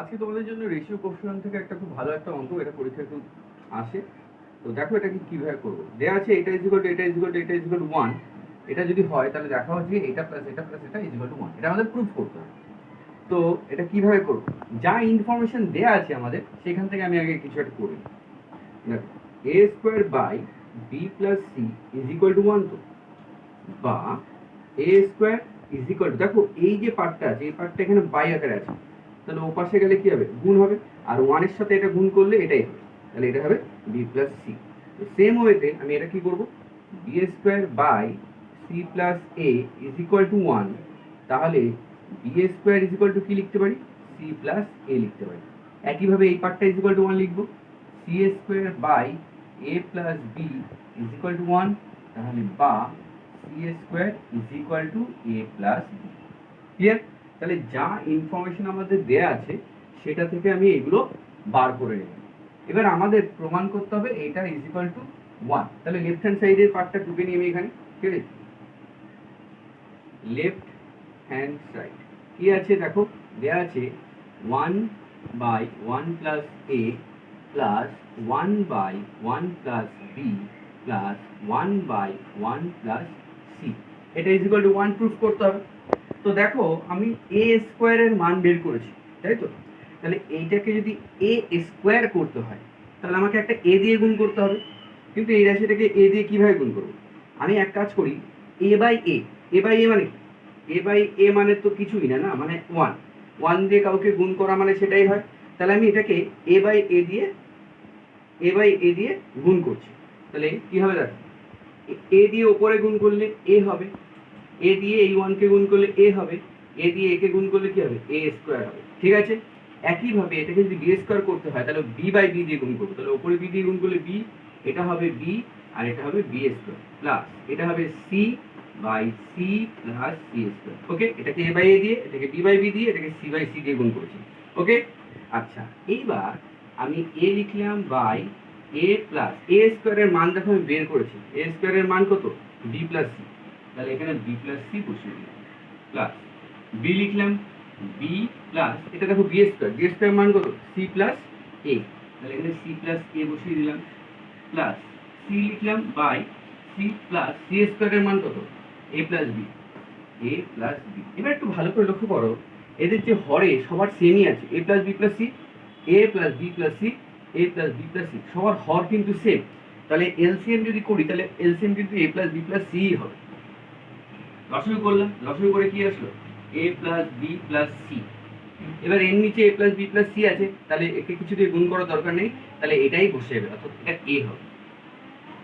আজকে তোমাদের জন্য রেশিও কোএফিসিয়েন্ট থেকে একটা খুব ভালো একটা অঙ্ক, এটা পরীক্ষায় খুব আসে। তো দেখো এটাকে কিভাবে করবো। দেয়া আছে এটা ইজ ইকুয়াল টু এটা ইজ ইকুয়াল টু এটা ইজ ইকুয়াল টু 1। এটা যদি হয় তাহলে দেখা হচ্ছে এটা প্লাস এটা প্লাস এটা ইজ ইকুয়াল টু 1। এটা আমাদের প্রুফ করতে হবে। তো এটা কিভাবে করবো, যা ইনফরমেশন দেয়া আছে আমাদের সেখান থেকে আমি আগে কিছু একটা করি। দেখো a square by b plus c is equal to 1, তো বা a square is equal to, দেখো এই যে পার্টটা আছে এই পার্টটা এখানে বাই আকারে আছে, তাহলে ও পাশে গেলে কি হবে, গুণ হবে, আর 1 এর সাথে এটা গুণ করলে এটাই হবে, তাহলে এটা হবে b প্লাস c। তো সেম ওয়েতে আমি এটা কি করব, b square by c plus a is equal to 1, তাহলে b square is equal to কি লিখতে পারি, c প্লাস a লিখতে পারি। একইভাবে এই পার্টটা ইজ ইকুয়াল টু 1 লিখব, c square by a plus b is equal to 1, তাহলে বা c square is equal to a plus b। Clear? তাহলে যা ইনফরমেশন আমাদের দেয়া আছে সেটা থেকে আমি এগুলো বার করে নেব। এবার আমাদের প্রমাণ করতে হবে এটা ইজ ইকুয়াল টু 1। তাহলে লেফট হ্যান্ড সাইডের পার্টটা টুকে নিয়ে আমি এখানে, ঠিক আছে, লেফট হ্যান্ড সাইড কি আছে দেখো, দেয়া আছে 1 by 1 plus a plus 1 by 1 plus b plus 1 by 1 plus c। এটা ইজ ইকুয়াল টু 1 প্রুফ করতে হবে। তো দেখো আমি a স্কয়ারের মান বের করেছি, তাই তো? তাহলে এইটাকে যদি a স্কয়ার করতে হয় তাহলে আমাকে একটা a দিয়ে গুণ করতে হবে, কিন্তু এই রাশিটাকে a দিয়ে কিভাবে গুণ করব? আমি এক কাজ করি, a by a, a by a মানে a বাই a মানে তো কিছুই না, না মানে 1, 1 দিয়ে কাউকে গুণ করা মানে সেটাই হয়। তাহলে আমি এটাকে a বাই a দিয়ে গুণ করছি, তাহলে কি হবে দেখো, a দিয়ে উপরে গুণ করলে a হবে, a দিয়ে এই 1 কে গুণ করলে a হবে, a দিয়ে a কে গুণ করলে কি হবে, a স্কয়ার হবে, ঠিক আছে? একইভাবে এটাকে যদি b স্কয়ার করতে হয় তাহলে b বাই b দিয়ে গুণ করব, তাহলে উপরে b দিয়ে গুণ করলে b, এটা হবে b আর এটা হবে b স্কয়ার প্লাস এটা হবে c by c plus c square. Okay, এটাকে a বাই a দিয়ে, এটাকে b বাই b দিয়ে, এটাকে c বাই c দিয়ে গুণ করেছি। ওকে, আচ্ছা এইবার আমি a লিখলাম বাই a প্লাস a স্কয়ারের মান দেখো আমি বের করেছি, a স্কয়ারের মান কত, b প্লাস c, তাহলে এখানে b প্লাস c বসিয়ে দিলাম প্লাস b লিখলাম b প্লাস এটা দেখো b স্কয়ার মান কত, c প্লাস a, তাহলে এখানে c প্লাস a বসিয়ে দিলাম প্লাস c লিখলাম বাই c প্লাস c স্কয়ারের মান কত, a প্লাস b, এবার একটু ভালো করে লক্ষ্য করো, এদের যে হরে সবার সেমই আছে, a plus b plus c, a plus b plus c, a plus b plus c, সবার হর কিন্তু সেম। তাহলে এলসিএম যদি করি তাহলে এলসিএম কিন্তু a plus b plus c হবে। লসাগু করলাম, লসাগু করে কি আসলো, a plus b plus c। এবার এর নিচে a plus b plus c আছে, তাহলে একে কিছু দিয়ে গুণ করার দরকার নেই, তাহলে এটাই বসে যাবে, অর্থাৎ এটা a হবে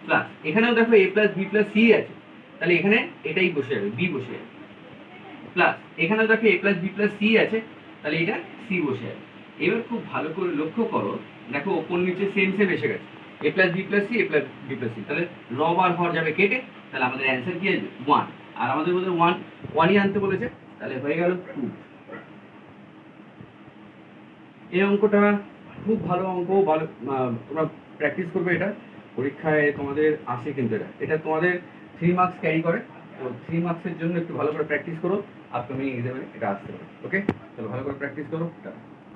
প্লাস এখানেও দেখো a plus b plus c আছে, তাহলে এখানে এটাই বসে যাবে, b বসে যাবে প্লাস এখানেও দেখো a plus b plus c আছে, তাহলে এটা c বসে যাবে। এবার খুব ভালো করে লক্ষ্য করো, দেখো ওপর নিচে সেম সেম এসে গেছে, a plus b plus c, a plus b plus c, তাহলে লব আর হর যাবে কেটে, তাহলে আমাদের অ্যান্সার কি আসবে 1, আর আমাদের মধ্যে 1ই আনতে বলেছে, তাহলে হয়ে গেল 2। এই অঙ্কটা খুব ভালো অঙ্ক, ভালো তোমরা প্র্যাকটিস করবে, এটা পরীক্ষায় তোমাদের আসে, কিন্তু এটা তোমাদের 3 মার্কস ক্যারি করে, তো 3 মার্কসের জন্য একটু ভালো করে প্র্যাকটিস করো, আপকামিং এক্সামে এটা আসতে পারে। ওকে, চলো ভালো করে প্র্যাকটিস করো।